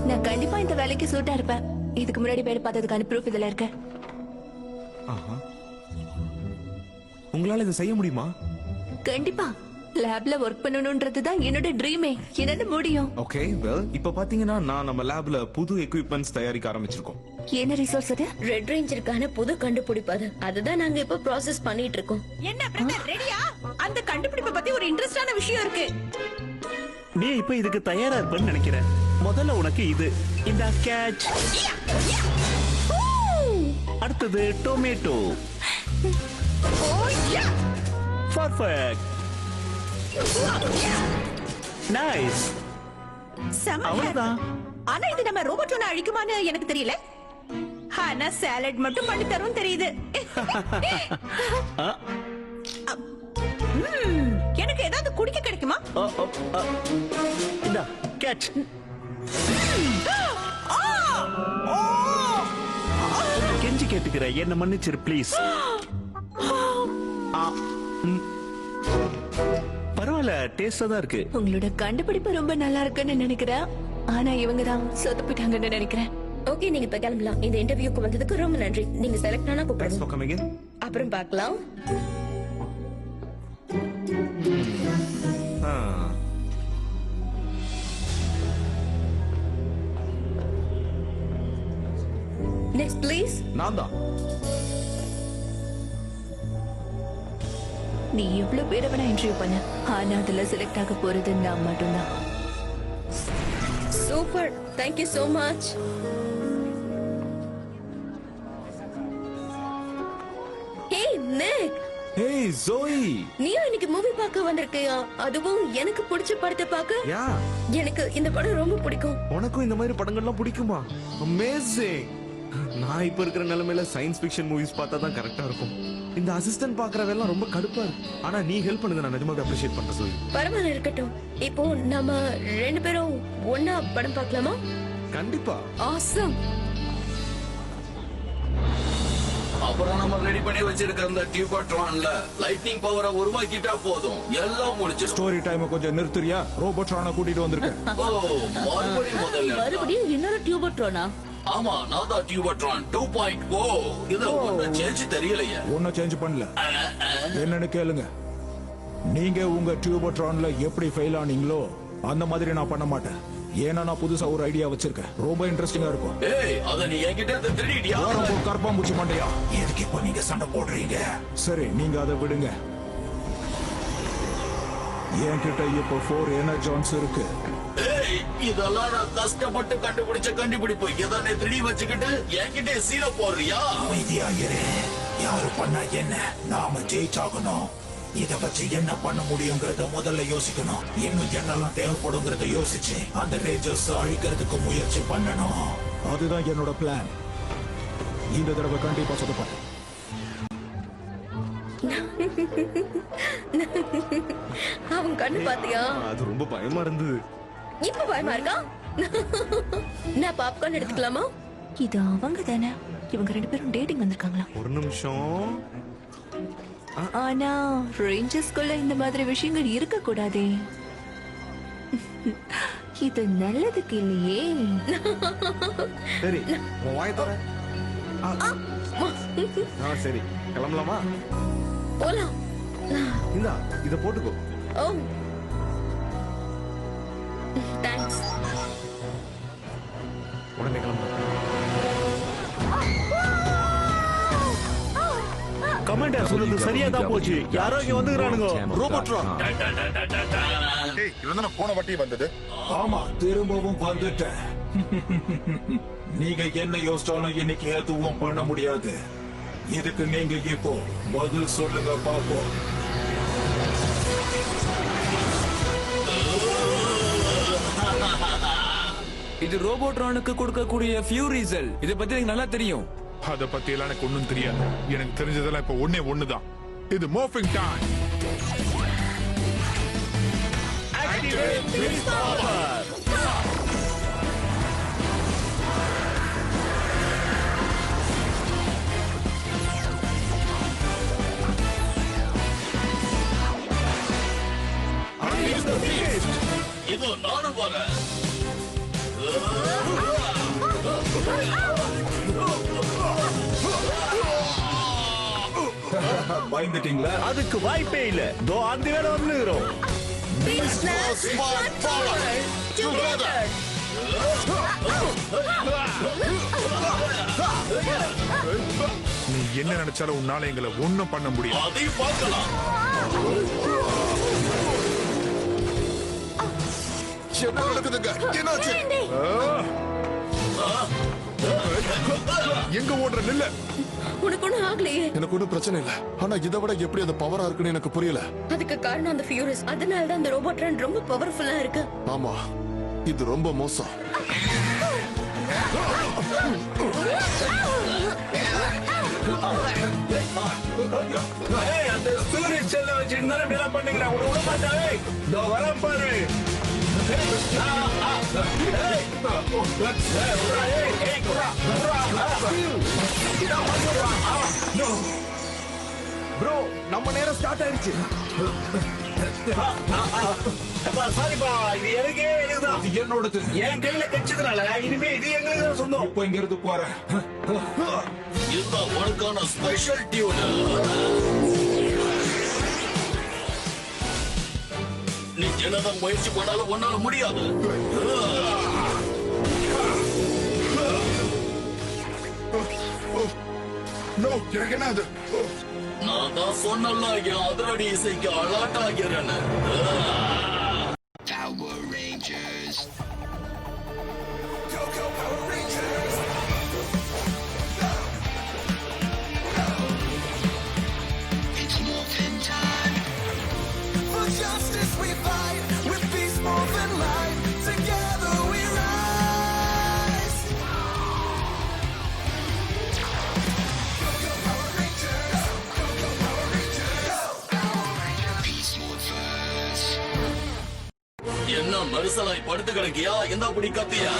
நான் கண்டிப்பா இந்த வேலைக்கு சூட்டா இருப்பேன். இதுக்கு முன்னாடி வேலை பார்த்ததுக்கான ப்ரூஃப் இதுல இருக்கு. உங்களால இதை செய்ய முடியுமா? கண்டிப்பா. லேப்ல ஒர்க் பண்ணணும்ன்றதுதான் என்னோட ட்ரீமே. என்னால முடியும். ஓகே வெல், இப்ப பாத்தீங்கன்னா நான் நம்ம லேப்ல புது எக்யூப்மெண்ட்ஸ் தயாரிக்க ஆரம்பிச்சிருக்கோம். என்ன ரிசோர்ஸ் அது? ரெட் ரேஞ்சருக்கான புது கண்டுபிடிப்பு அது. அதுதான் நாங்க இப்ப ப்ராசஸ் பண்ணிட்டு இருக்கோம். என்ன பிரதர் ரெடியா? அந்த கண்டுபிடிப்பை பத்தி ஒரு இன்ட்ரெஸ்டான விஷயம் இருக்கு. நீ இப்ப இதுக்கு தயாரா இருப்பேன்னு நினைக்கிறேன். முதல்ல உனக்கு இது இந்த கேட்ச். அடுத்தது டொமேட்டோ. பர்ஃபெக்ட். நைஸ். அவ்வளவுதான். ஆனா இது நம்ம ரோபோட்டோனை அழிக்குமான்னு எனக்கு தெரியல. ஆனா சாலட் மட்டும் பண்ணி தரும் தெரியுது. எனக்கு ஏதாவது குடிக்க கிடைக்குமா? இந்த கேட்ச். கெஞ்சி கேட்டுக்கிற என்ன மன்னிச்சிரு ப்ளீஸ். பரவாயில்ல, டேஸ்டா தான் இருக்கு. உங்களோட கண்டுபிடிப்பு ரொம்ப நல்லா இருக்குன்னு நினைக்கிறேன். ஆனா இவங்க தான் சொதப்பிட்டாங்கன்னு நினைக்கிறேன். ஓகே, நீங்க இப்ப கிளம்பலாம். இந்த இன்டர்வியூக்கு வந்ததுக்கு ரொம்ப நன்றி. நீங்க செலக்ட் ஆனா கூப்பிடுங்க. அப்புறம் பார்க்கலாம். Next please. நான் தான். நீ எவ்வளவு பேரை வேணா இன்டர்வியூ பண்ண, ஆனா அதுல செலக்ட் ஆக போறது நான் மட்டும்தான். Super, thank you so much. Hey Nick. Hey Joey, நீயும் இன்னைக்கு மூவி பார்க்க வந்திருக்கியா? அதுவும் எனக்கு பிடிச்ச படத்தை பார்க்க. யா, எனக்கு இந்த படம் ரொம்ப பிடிக்கும். உனக்கும் இந்த மாதிரி படங்கள்லாம் பிடிக்குமா? அமேசிங். நான் இப்ப இருக்கிற நிலைமையில சயின்ஸ் ஃபிக்ஷன் மூவிஸ் பார்த்தா தான் கரெக்டா இருக்கும். இந்த அசிஸ்டன்ட் பாக்குறவெல்லாம் ரொம்ப கடுப்பா இருக்கு. ஆனா நீ ஹெல்ப் பண்ணுங்க, நான் நிஜமாவே அப்ரிஷியேட் பண்றேன் சொல்லி. பரவாயில்ல, இருக்கட்டும். இப்போ நம்ம ரெண்டு பேரும் ஒண்ணா படம் பார்க்கலாமா? கண்டிப்பா. ஆசம். அப்புறம் நம்ம ரெடி பண்ணி வச்சிருக்க அந்த டியூபோட்ரான்ல லைட்னிங் பவரை உருவாக்கிட்டா போதும், எல்லாம் முடிச்சு. ஸ்டோரி டைம் கொஞ்சம் நிறுத்துறியா? ரோபோட்ரானை கூட்டிட்டு வந்திருக்கேன். மறுபடியும் இன்னொரு டியூபோட்ரானா? ஆமா, நான் தான் டியூபோட்ரான் 2.0. இது ஒன்னும் சேஞ்ச் தெரியலையே. ஒன்னும் சேஞ்ச் பண்ணல. என்னன்னு கேளுங்க. நீங்க உங்க டியூபோட்ரான்ல எப்படி ஃபெயில் ஆனீங்களோ அந்த மாதிரி நான் பண்ண மாட்டேன். ஏன்னா நான் புதுசா ஒரு ஐடியா வச்சிருக்கேன். ரொம்ப இன்ட்ரெஸ்டிங்கா இருக்கும். ஏய், அத நீ என்கிட்ட திருடிட்டியா? கர்ப்பாம்பூச்சி மண்டையா, எதுக்கு இப்ப நீங்க சண்டை போடுறீங்க? சரி, நீங்க அதை விடுங்க. என்கிட்ட இப்போ 4 எனர்ஜான்ஸ் இருக்கு. ஏய், இதெல்லாம் நான் கஷ்டப்பட்டு கண்டுபிடிச்ச கண்டுபிடிப்பு. இதானே திருடி வச்சுக்கிட்டு என்கிட்ட சீல போடுறியா? அமைதியா இரு. யாரு பண்ணா என்ன, நாம ஜெயிச்சாகணும். இத வச்சு என்ன பண்ண முடியுங்கிறத முதல்ல யோசிக்கணும். இன்னும் என்னெல்லாம் தேவைப்படுங்கிறத யோசிச்சு அந்த ரேஞ்சர்ஸ் அழிக்கிறதுக்கு முயற்சி பண்ணணும். அதுதான் என்னோட பிளான். இந்த தடவை கண்டிப்பா சொதப்பேன். அவன் கண்ணு பாத்தியா? அது ரொம்ப பயமா இருந்தது. இப்ப பயமா இருக்கா? நான் பாப்கார்ன் எடுத்துக்கலாமா? இது அவங்க தானே? இவங்க ரெண்டு பேரும் டேட்டிங் வந்திருக்காங்களா? ஒரு நிமிஷம். ஆனா ரேஞ்சர்ஸ்குள்ள இந்த மாதிரி விஷயங்கள் இருக்க கூடாதே. இது நல்லதுக்கு இல்லையே. சரி, உன் வாய் தர. சரி, கிளம்பலாமா? போலாம். இந்தா, இத போட்டுக்கோ. ஓ, தேங்க்ஸ். உடனே கிளம்பலாம். கமாண்டர் சொல்றது சரியா தான் போச்சு. யாரோ இங்க வந்துறானுங்க. ரோபோட்ரான். ஏய், இவன் போன வாட்டி வந்தது. ஆமா, திரும்பவும் வந்துட்டேன். நீங்க என்ன யோசிச்சாலும் இன்னைக்கு எதுவும் பண்ண முடியாது. இதுக்கு நீங்க இப்போ பதில் சொல்லுங்க பாப்போம். இது ரோபோட்ரானுக்கு கொடுக்கக்கூடிய ஃபியூரிசல். இத பத்தி எனக்கு நல்லா தெரியும். அத பத்தி எல்லாம் எனக்கு ஒண்ணும் தெரியாது. எனக்கு தெரிஞ்சதெல்லாம் இப்ப ஒண்ணுதான். இது மோர்பிங் டைம். Activate please power. இதோ நானும் வரேன். பயந்துட்டீங்களா? அதுக்கு வாய்ப்பே இல்ல. தோ அந்த வேலை வந்துகிறோம். நீ என்ன நினைச்சாலும் உன்னால எங்களை ஒண்ணும் பண்ண முடியும். அதையும் பார்க்கலாம். என்ன நடக்குதுங்க? என்னாச்சு? எங்க ஓடுற நில்ல. உனக்கு ஒண்ணும் ஆகலையே. எனக்கு ஒன்றும் பிரச்சனை இல்ல. ஆனா இதை விட எப்படி அது பவரா இருக்குன்னு எனக்கு புரியல. அதுக்கு காரணம் அந்த ஃபியூரிஸ். அதனால தான் அந்த ரோபோட்ரான் ரொம்ப பவர்ஃபுல்லா இருக்கு. ஆமா, இது ரொம்ப மோசம். அந்த சூரியன் செல்ல வச்சுட்டு தானே இப்படி எல்லாம் பண்ணீங்களா? விட மாட்டாவே. இதோ வரேன் பாரு. ப்ரோ நம்ம நேரம் ஸ்டார்ட் ஆயிடுச்சு. சாரிப்பா, இது எனக்கே எனக்குதான். இது என்னோடது. என் கையில கட்சதுனால இனிமே இது எங்களுக்கு தான் சொந்தம். இப்போ இங்க இருந்து போறேன். இதுதான் உனக்கான ஸ்பெஷல் டியூன். நீ என்னதான் முயற்சி பண்ணாலும் ஒன்னால முடியாது. நோ, எனக்கு என்ன அது? நான் தான் சொன்னல என் அதிரடி இசைக்கு அலாட் ஆகிறேன்னு. என்ன மறுசலாய் படுத்து கிடக்கியா? என்ன அப்படி கத்தியா?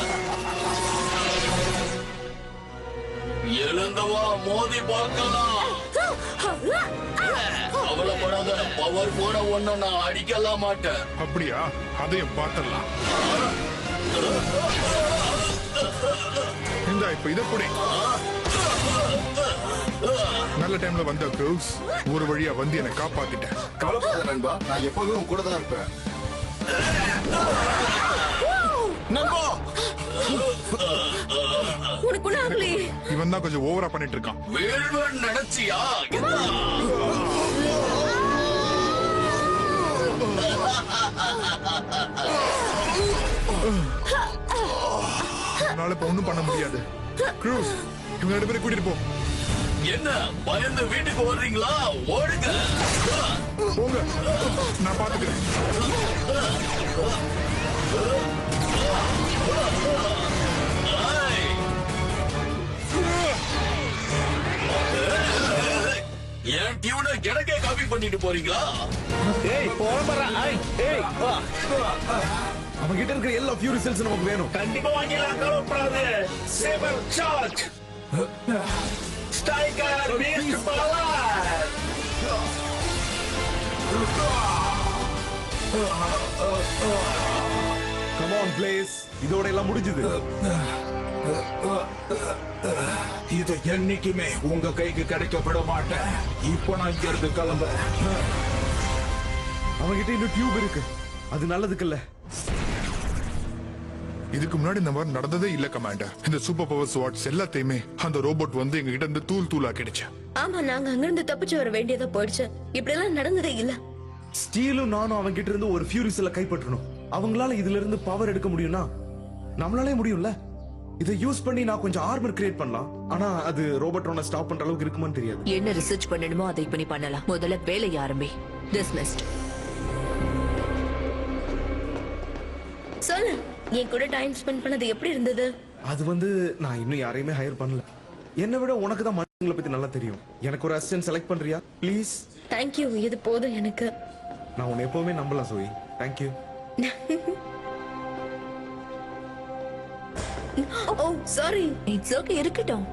எழுந்தவா, மோதி பார்க்கலாம். கவலைப்படாத, பவர் போன ஒண்ணு நான் அடிக்கலாம் மாட்டேன். அப்படியா? அதையும் பார்த்தலாம். இந்த இப்ப இத புடி. நல்ல டைம்ல வந்த க்ரூஸ் ஒரு வழியா வந்து என்னை காப்பாத்திட்டேன். கவலைப்படாத நண்பா, நான் எப்போதும் கூட தான் இருப்பேன். உனக்கு ஒண்ணும் ஆகலையே. இவன் தான் கொஞ்சம் ஓவரா பண்ணிட்டு இருக்கான். வீழ்வன் நினைச்சியா? அதனால இப்ப ஒண்ணும் பண்ண முடியாது. க்ரூஸ், இவங்க 2 பேரும் கூட்டிட்டு போ. என்ன பயந்து வீட்டுக்கு வர்றீங்களா? ஓடுங்க. போங்க, நான் பாத்துக்கிறேன். என் டியூனை கிடக்கே காப்பி பண்ணிட்டு போறீங்களா? ஏய், போறா. ஏய், வா. அவங்க கிட்ட இருக்கிற எல்லா ஃபியூரி செல்ஸ் நமக்கு வேணும். கண்டிப்பா வாங்கிடலாம், கவலைப்படாத. Saver charge. Striker beast power. Come on please, இதோட எல்லாம் முடிஞ்சது. இது என்னைக்குமே உங்க கைக்கு கிடைக்க விட மாட்டேன். இப்போ நான் இங்க இருந்து கிளம்புறேன். அவங்க கிட்ட இன்னும் டியூப் இருக்கு, அது நல்லதுக்குல்ல. இதுக்கு முன்னாடி இந்த மாதிரி நடந்ததே இல்ல கமாண்டர். இந்த சூப்பர் பவர் ஸ்வாட்ஸ் எல்லாத்தையுமே அந்த ரோபோட் வந்து எங்க கிட்ட இருந்து தூள் தூளா கிடைச்சு. ஆமா, நாங்க அங்கிருந்து தப்பிச்சு வர வேண்டியதா போயிடுச்சு. இப்படி எல்லாம் நடந்ததே இல்ல. ஸ்டீலும் நானும் அவங்க கிட்ட இருந்து ஒரு ஃபியூரி செல்லை கைப்பற்றணும். அவங்களால இதுல இருந்து பவர் எடுக்க முடியும்னா நம்மளாலே முடியும்ல. இதை யூஸ் பண்ணி நான் கொஞ்சம் ஆர்மர் கிரியேட் பண்ணலாம். ஆனா அது ரோபோட்ரானை ஸ்டாப் பண்ற அளவுக்கு இருக்குமான்னு தெரியாது. என்ன ரிசர்ச் பண்ணணுமோ அதை பண்ணி பண்ணலாம். முதல்ல வேலையை ஆரம்பி. டிஸ்மிஸ்ட். சொல்லு, என் கூட டைம் ஸ்பெண்ட் பண்ணது எப்படி இருந்தது? அது நான் இன்னும் யாரையுமே ஹையர் பண்ணல. என்னை விட உனக்கு தான் மனுஷங்களை பத்தி நல்லா தெரியும். எனக்கு ஒரு அசிஸ்டன்ட் செலக்ட் பண்றியா ப்ளீஸ்? தேங்க்யூ, இது போதும் எனக்கு. நான் உன்னை எப்பவுமே நம்பலாம் Zoey. Thank you. Oh sorry. It's okay, இருக்கட்டும்.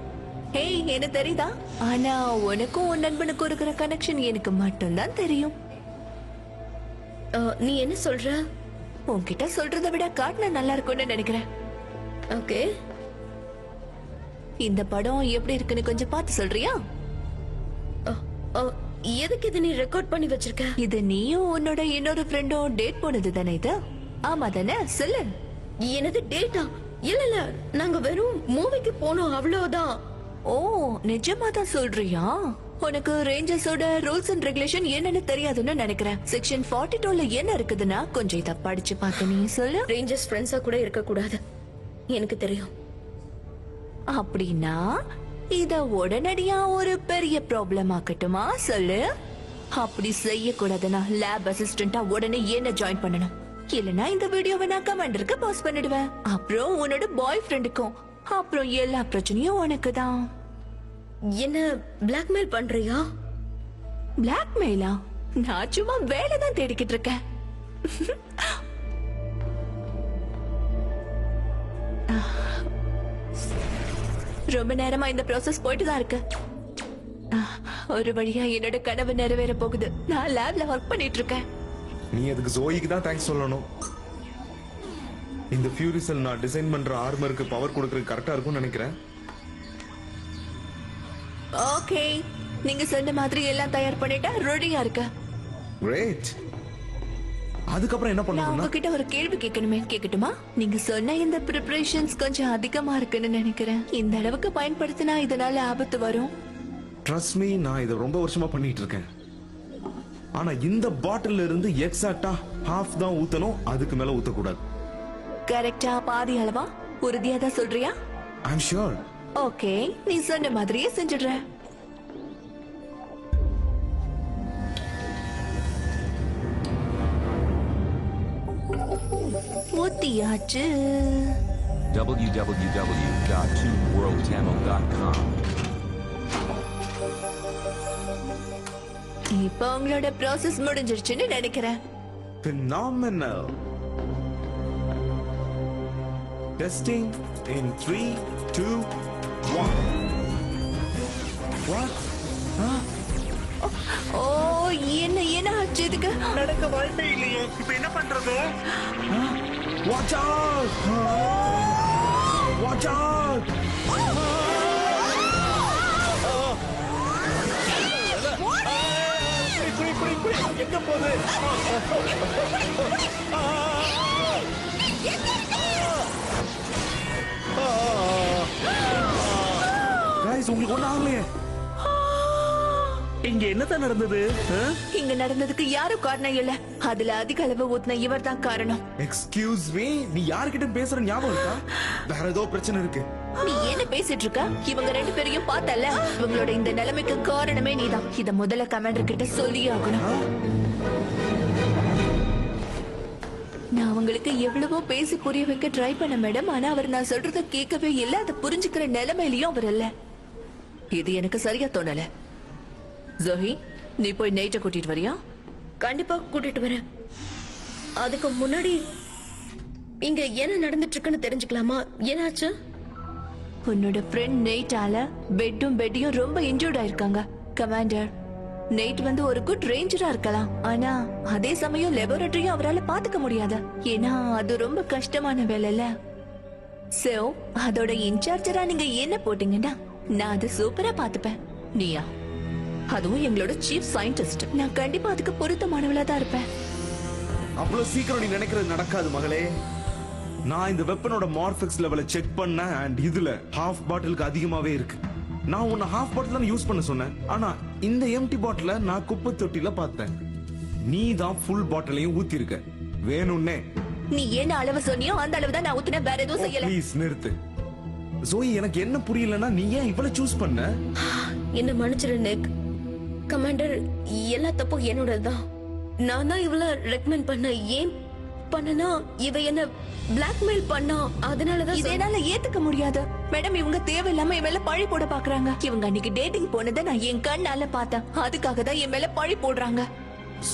ஹேய், என்ன தெரியுதா? ஆனா உனக்கும் உன் நண்பனுக்கும் இருக்கிற கனெக்ஷன் எனக்கு மட்டும்தான் தெரியும். நீ என்ன சொல்ற? உன்கிட்ட சொல்றதை விட காட்டினா நல்லா இருக்கும்னு நினைக்கிறேன். ஓகே. இந்த படம் எப்படி இருக்குன்னு கொஞ்சம் பார்த்து சொல்றியா? அ, எதுக்கு இது நீ ரெக்கார்ட் பண்ணி வச்சிருக்க? இது நீயும் உன்னோட இன்னொரு ஃப்ரெண்டும் டேட் போனது தானே இது? ஆமா தானே, சொல்லு. எனது டேட்டா? இல்ல நாங்க வெறும் மூவிக்கு போனோம், அவ்வளவுதான். ஓ, நிஜமா தான் சொல்றியா? உனக்கு ரேஞ்சர்ஸோட ரூல்ஸ் அண்ட் ரெகுலேஷன் என்னன்னு தெரியாதுன்னு நினைக்கிறேன். செக்ஷன் 42ல என்ன இருக்குதுன்னா கொஞ்சம் இத படிச்சு பார்த்து நீ சொல்லு. ரேஞ்சர்ஸ் ஃப்ரெண்ட்ஸா கூட இருக்க கூடாது, எனக்கு தெரியும். அப்படின்னா இத உடனடியா ஒரு பெரிய ப்ராப்ளம் ஆக்கட்டுமா? சொல்லு. அப்படி செய்யக்கூடாதுன்னா லேப் அசிஸ்டண்டா உடனே என்ன ஜாயின் பண்ணணும். இல்லனா இந்த வீடியோவை நான் கமாண்டருக்கு பாஸ் பண்ணிடுவேன். அப்புறம் உன்னோட பாய் ஃப்ரெண்டுக்கும். அப்புறம் எல்லா பிரச்சனையும் உனக்கு தான். என்ன பிளாக்மெயில் பண்றியா? பிளாக்மெயிலா? நான் சும்மா வேலை தான் தேடிக்கிட்டு இருக்கேன். ரொம்ப நேரமா இந்த ப்ராசஸ் போயிட்டு தான் இருக்கு. ஒரு வழியா என்னோட கனவு நிறைவேற போகுது. நான் லேப்ல ஒர்க் பண்ணிட்டு இருக்கேன். நீ அதுக்கு ஜோயிக்கு தான் தேங்க்ஸ் சொல்லணும். இந்த ஃபியூரி செல் நான் டிசைன் பண்ற ஆர்மருக்கு பவர் கொடுக்கறது கரெக்டா இருக்கும்னு நினைக்கிறேன். ஓகே, நீங்க சொன்ன மாதிரி எல்லாம் தயார் பண்ணிட்டா ரெடியா இருக்க. கிரேட். அதுக்கப்புறம் என்ன நான் பண்ணணும்னா உங்ககிட்ட ஒரு கேள்வி கேட்கணுமே, கேட்கட்டுமா? நீங்க சொன்ன இந்த ப்ரிப்பரேஷன்ஸ் கொஞ்சம் அதிகமா இருக்குன்னு நினைக்கிறேன். இந்த அளவுக்கு பயன்படுத்தினா இதனால ஆபத்து வரும். ட்ரஸ்ட் மீ, நான் இதை ரொம்ப வருஷமா பண்ணிட்டு இருக்கேன். ஆனா இந்த பாட்டில்ல இருந்து எக்ஸாக்ட்டா ஹாஃப் தான் ஊத்தணும், அதுக்கு மேல ஊத்தக்கூடாது. கரெக்டா பாதி அளவா? உறுதியா தான் சொல்றியா? ஐ அம் ஷூர். ஓகே, நீ சொன்ன மாதிரியே செஞ்சிடுறேன். ஊத்தியாச்சு. www.2worldtamil.com இப்ப உங்களோட ப்ராசஸ் முடிஞ்சிருச்சுன்னு நினைக்கிறேன். Phenomenal. Testing in 3, 2, 1. What? ஓ, என்ன என்ன ஆச்சு இதுக்கு? நடக்க வாய்ப்பே இல்லையே. இப்ப என்ன பண்றது? Watch out! Watch out! எங்க போகுது? Guys, உங்களுக்கு ஒண்ணு ஆகலையே. இங்க என்னதான் நடந்தது? இங்க நடந்ததுக்கு யாரும் காரணம் இல்ல. அதுல அதிக அளவு ஊத்துன இவர் தான் காரணம். எக்ஸ்கியூஸ் மீ, நீ யார்கிட்ட பேசுற ஞாபகம் இருக்கா? வேற ஏதோ பிரச்சனை இருக்கு. நீ என்ன பேசிட்டு இருக்க? இவங்க ரெண்டு பேரையும் பார்த்தல. இவங்களோட இந்த நிலைமைக்கு காரணமே நீதான். இத முதல்ல கமாண்டர் கிட்ட சொல்லி ஆகணும். நான் அவங்களுக்கு எவ்வளவோ பேசி புரிய வைக்க ட்ரை பண்ண மேடம். ஆனா அவர் நான் சொல்றத கேட்கவே இல்ல. அதை புரிஞ்சுக்கிற நிலைமையிலயும் அவர் இல்ல. இது எனக்கு சரியா தோணல. ஜோஹி, நீ போய் நைட்ட கூட்டிட்டு வரியா? கண்டிப்பா கூட்டிட்டு வரேன். அதுக்கு முன்னாடி இங்க என்ன நடந்துட்டு இருக்குன்னு தெரிஞ்சுக்கலாமா? என்னாச்சு? உன்னோட ஃப்ரெண்ட் நெய்ட்டால பெட்டையும் ரொம்ப இன்ஜூர்ட் ஆயிருக்காங்க. கமாண்டர், நெய்ட் வந்து ஒரு குட் ரேஞ்சரா இருக்கலாம். ஆனா அதே சமயம் லெபோரட்டரியும் அவரால பாத்துக்க முடியாது. ஏன்னா அது ரொம்ப கஷ்டமான வேலைல. சோ அதோட இன்சார்ஜரா நீங்க என்ன போட்டீங்கன்னா நான் அதை சூப்பரா பாத்துப்பேன். நீயா? அதுவும் எங்களோட சீஃப் சயின்டிஸ்ட். நான் கண்டிப்பா அதுக்கு பொருத்தமானவளா தான் இருப்பேன். அவ்வளவு சீக்கிரம் நீ நினைக்கிறது நடக்காது மகளே. நான் இந்த வெப்பனோட மார்ஃபிக்ஸ் லெவலை செக் பண்ணேன் and இதுல ஹாஃப் பாட்டிலுக்கு அதிகமாவே இருக்கு. நான் உன்னை ஹாஃப் பாட்டில் தான் யூஸ் பண்ண சொன்னேன். ஆனா இந்த எம்டி பாட்டில நான் குப்பை தொட்டில பார்த்தேன். நீ தான் ஃபுல் பாட்டிலையும் ஊத்தி இருக்க வேணும்னே. நீ என்ன அளவு சொன்னியோ அந்த அளவு தான் நான் ஊத்துனேன். வேற எதுவும் செய்யல. ப்ளீஸ் நிறுத்து. ஜோயி, எனக்கு என்ன புரியலன்னா நீ ஏன் இவ்வளவு சூஸ் பண்ண? என்ன மன்னிச்சிரு நிக். கமாண்டர், எல்லா தப்பும் என்னோடதுதான். நான் தான் இவள ரெக்கமெண்ட் பண்ண. ஏன் பண்ணனா இவ என்ன பிளாக்மெயில் பண்ணா. அதனாலதான் இதை என்னால ஏத்துக்க முடியாது மேடம். இவங்க தேவையில்லாம என் மேல பழி போட பாக்குறாங்க. இவங்க அன்னைக்கு டேட்டிங் போனதை நான் என் கண்ணால பார்த்தேன். அதுக்காக தான் என் மேல பழி போடுறாங்க.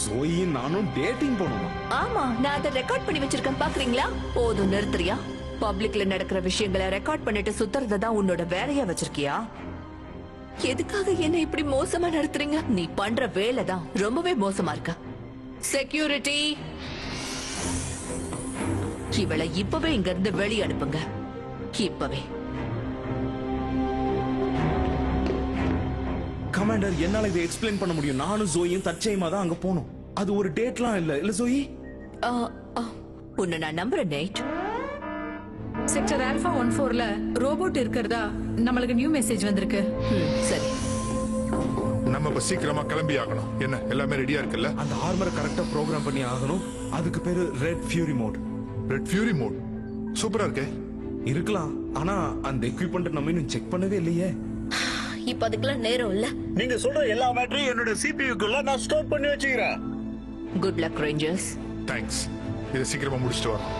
ஜோயி, நானும் டேட்டிங் போகணுமா? ஆமா, நான் அதை ரெக்கார்ட் பண்ணி வச்சிருக்கேன். பாக்குறீங்களா? போதும், நிறுத்துறியா? பப்ளிக்ல நடக்கிற விஷயங்களை ரெக்கார்ட் பண்ணிட்டு சுத்துறத தான் உன்னோட வேலையா வச்சிருக்கியா? எதுக்காக என்ன இப்படி மோசமா நடத்துறீங்க? நீ பண்ற வேலை தான் ரொம்பவே மோசமா இருக்க. செக்யூரிட்டி, இவளை இப்பவே இங்க இருந்து வெளியே அனுப்புங்க. இப்பவே. கமாண்டர் என்னால இதை எக்ஸ்பிளைன் பண்ண முடியும். நானும் ஜோயும் தற்செயமா தான் அங்க போனோம். அது ஒரு டேட்லாம் இல்ல ஜோயி? ஆ, ஆ, உன்னை நான் நம்புறேன் நைட். செக்டர் ஆல்பா 14ல ரோபோட் இருக்கிறதா நம்மளுக்கு நியூ மெசேஜ் வந்திருக்கு. சரி, நம்ம இப்ப சீக்கிரமா கிளம்பி ஆகணும். என்ன எல்லாமே ரெடியா இருக்குல்ல? அந்த ஆர்மரை கரெக்டா ப்ரோக்ராம் பண்ணி ஆகணும். அதுக்கு பேரு red fury mode. Red fury mode சூப்பரா இருக்கே. இருக்கலாம், ஆனா அந்த எக்யூப்மெண்ட் நம்ம இன்னும் செக் பண்ணவே இல்லையே. இப்ப அதுக்கெல்லாம் நேரம் இல்ல. நீங்க சொல்ற எல்லா மேட்டரையும் என்னோட சிபியூக்குள்ள நான் ஸ்டோர் பண்ணி வச்சுக்கிறேன். Good luck Rangers. தேங்க்ஸ். இதை சீக்கிரமா முடிச்சிட்டு வரோம்.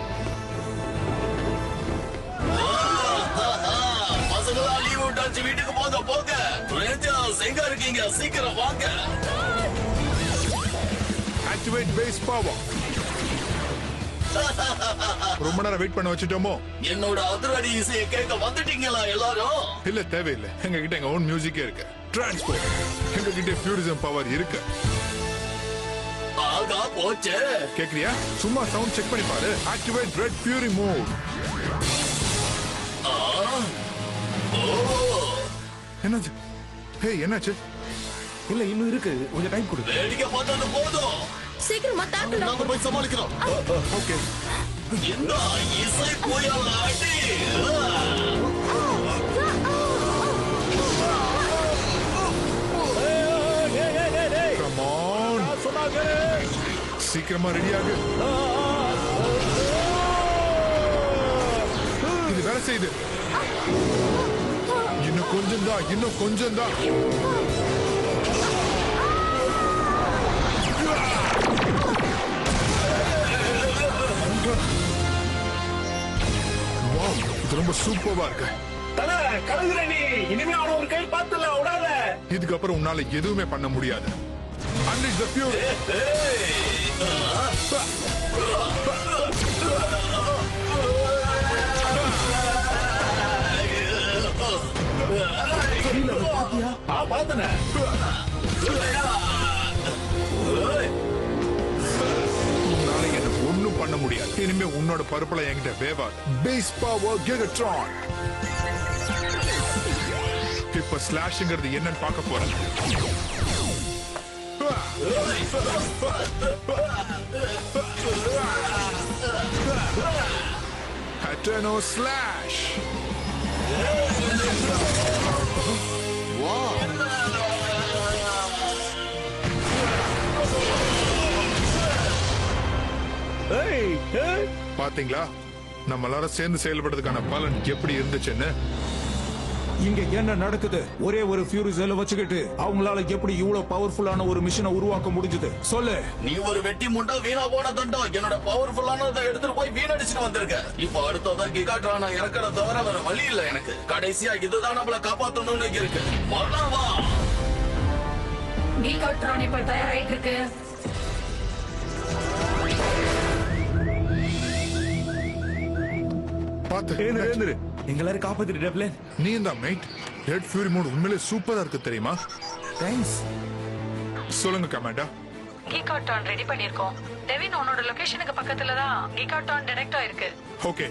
பசங்களா லீவ் விட்டாச்சு, வீட்டுக்கு போங்க போங்க. ரேஞ்சர்ஸ் எங்க இருக்கீங்க? சீக்கிரம் வாங்க. Activate base power. ரொம்ப நேரம் வெயிட் பண்ண வச்சுட்டோமோ? என்னோட அதிரடி இசையை கேட்க வந்துட்டீங்களா எல்லாரும்? இல்ல தேவையில்லை, எங்க கிட்ட எங்க ஓன் மியூசிக்கே இருக்கு. டிரான்ஸ்போர்ட் எங்க கிட்ட ஃபியூரிசம் பவர் இருக்கு. ஆகா போச்சு. கேக்குறியா? சும்மா சவுண்ட் செக் பண்ணி பாரு. Activate red fury mode. என்னாச்சு? ஹே என்னாச்சு? இல்ல இன்னும் இருக்கு, கொஞ்சம் டைம் கொடு. வேடிக்கை பார்த்தது போதும். சீக்கிரமா தாக்கலாம். நாங்க போய் சமாளிக்கிறோம். ஓகே. இந்த இசை புயல் அடி. Come on. சீக்கிரமா ரெடி ஆகு. இது வேலை செய்யுது. இன்னும் கொஞ்சம் தான், இன்னும் கொஞ்சம் தான். வாவ், இது ரொம்ப சூப்பரா இருக்கு. தல கலங்குற நீ. இனிமே அவன ஒரு கை பார்த்தல விடாத. இதுக்கப்புறம் உன்னால எதுவுமே பண்ண முடியாது. Unleash the fury. பார்த்தன. உன்னால என்ன ஒண்ணும் பண்ண முடியாது. இனிமே உன்னோட பருப்புல என்கிட்ட வேவாது. Base power கிகாட்ரான். இப்ப ஸ்லாஷ்ங்கிறது என்னன்னு பார்க்க போறேன். Aterno slash. ஏய், ஏய். பாத்தீங்களா நம்ம எல்லாரும் சேர்ந்து செயல்படுறதுக்கான பலன் எப்படி இருந்துச்சுன்னு? இங்க என்ன நடக்குது? ஒரே ஒரு ஃபியூரி செல்ல வச்சுக்கிட்டு அவங்களால எப்படி இவ்வளவு பவர்ஃபுல்லான ஒரு மிஷினை உருவாக்க முடிஞ்சது? சொல்லு. நீ ஒரு வெட்டி முண்டா வீணா போன தண்டம். என்னோட பவர்ஃபுல்லானதை எடுத்துட்டு போய் வீணடிச்சுட்டு வந்திருக்க. இப்போ அடுத்ததான் கிகாட்ரான இறக்கட தவிர வேற வழி இல்ல எனக்கு. கடைசியா இதுதான் நம்மள காப்பாத்தணும்னு இருக்கு. வரலாமா? கிகாட்ரான் இப்ப தயாராயிட்டு இருக்கு. பாத்து எழுந்துரு, எங்க எல்லாரும் காப்பாத்திட்டு. நீ தான் மேட். ரெட் ஃபியூரி மோட் உண்மையிலே சூப்பரா இருக்கு தெரியுமா? தேங்க்ஸ். சொல்லுங்க கமாண்டா. கிகாட்ரான் ரெடி பண்ணிருக்கோம். டெவின் உன்னோட லொகேஷனுக்கு பக்கத்துல தான் கிகாட்ரான் டைரக்டா இருக்கு. ஓகே.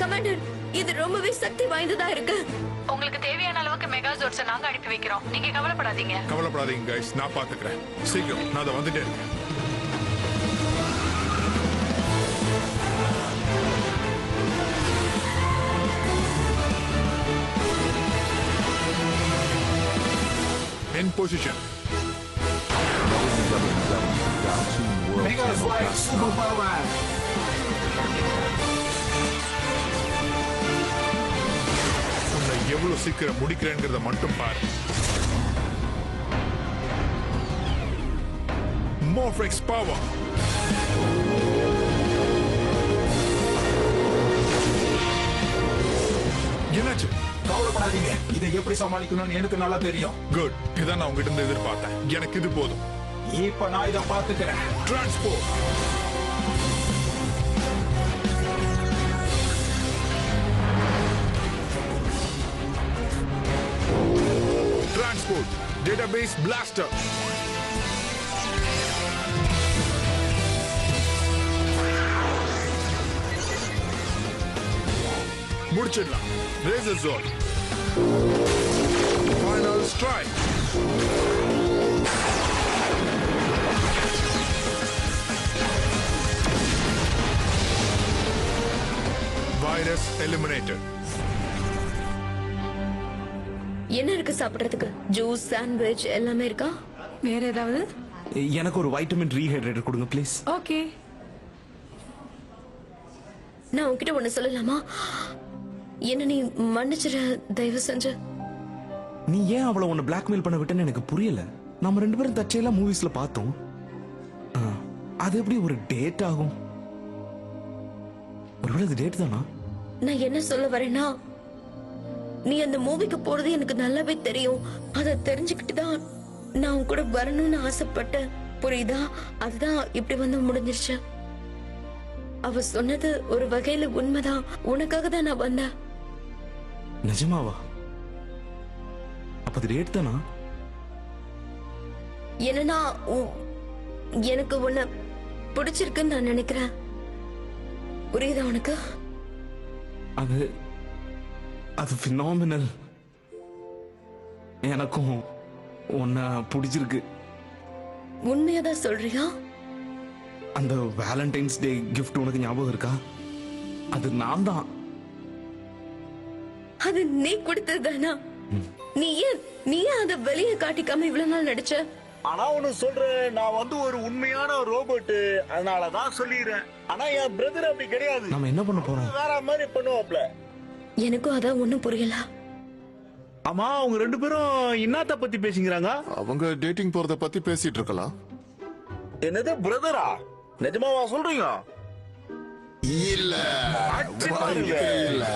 கமாண்டர், இது ரொம்பவே சக்தி வாய்ந்ததா இருக்கு. உங்களுக்கு தேவையான அளவுக்கு மெகாசோட்ஸை நாங்க அனுப்பி வைக்கிறோம். நீங்க கவலைப்படாதீங்க. கவலைப்படாதீங்க கைஸ், நான் பாத்துக்கிறேன். சீக்கிரம், நான் அதை வந்துட்டே இருக்கேன். In position. Mega Slide Super Power. உன்னை எவ்வளவு சீக்கிரம் முடிக்கிறேங்கிறத மட்டும் பாரு. Morphex Power. என்னாச்சு? கவலைப்படாதீங்க, இதை எப்படி சமாளிக்கணும்னு எனக்கு நல்லா தெரியும். குட், இதான் நான் உங்ககிட்ட இருந்து எதிர்பார்த்தேன். எனக்கு இது போதும். இப்ப நான் இதை பாத்துக்கிறேன். டிரான்ஸ்போர்ட். Transport database blaster. முடிச்சிடலாம். Razor zone. Final strike. Virus eliminated. என்ன இருக்கு சாப்பிடுறதுக்கு? ஜூஸ், சாண்ட்விச் எல்லாமே இருக்கா? வேற ஏதாவது? எனக்கு ஒரு வைட்டமின் ரீஹைட்ரேட்டர் கொடுங்க ப்ளீஸ். ஓகே. நான் உன்கிட்ட ஒண்ணு சொல்லலாமா? என்ன நீ மன்னிச்சிரு தயவு செஞ்சு. நீ ஏன் அவளை உன்னை பிளாக்மெயில் பண்ண விட்டேன்னு எனக்கு புரியல. நம்ம 2 பேரும் தற்செயலா மூவிஸ்ல பார்த்தோம். அது எப்படி ஒரு டேட் ஆகும்? ஒருவேளை இது டேட் தானா? நான் என்ன சொல்ல வரேன்னா, நீ அந்த மூவிக்கு போறது எனக்கு நல்லாவே தெரியும். அத தெரிஞ்சுக்கிட்டு தான் நான் உன் கூட வரணும்னு ஆசைப்பட்டேன். புரியுதா? அதுதான் இப்படி வந்து முடிஞ்சிருச்சு. அவ சொன்னது ஒரு வகையில உண்மைதான். உனக்காக தான் நான் வந்தேன். நிஜமாவா? அப்ப அது டேட் தானா? என்னன்னா எனக்கு உன்னை பிடிச்சிருக்குன்னு நான் நினைக்கிறேன். புரியுதா உனக்கு? அது அது phenomenal. எனக்கும் உன்னை பிடிச்சிருக்கு. உண்மையாதான் சொல்றியா? அந்த வேலண்டைன்ஸ் டே கிஃப்ட் உனக்கு ஞாபகம் இருக்கா? அது நான் தான். அது நீ கொடுத்தது தானா? நீ ஏன் அதை வெளியே காட்டிக்காம இவ்வளவு நாள் நடிச்ச? ஆனா ஒண்ணு சொல்றேன், நான் வந்து ஒரு உண்மையான ரோபோட், அதனாலதான் சொல்லிடுறேன். ஆனா என் பிரதர் அப்படி கிடையாது. நாம என்ன பண்ண போறோம்? வேற மாதிரி பண்ணுவாப்ல. எனக்கும் அதான் ஒண்ணும் புரியல. ஆமா, அவங்க 2 பேரும் என்னத்த பத்தி பேசிக்கிறாங்க? அவங்க டேட்டிங் போறத பத்தி பேசிட்டு இருக்கலாம். என்னது பிரதரா? நிஜமாவா சொல்றீங்க? இல்ல அடிச்சு பாருங்க. இல்ல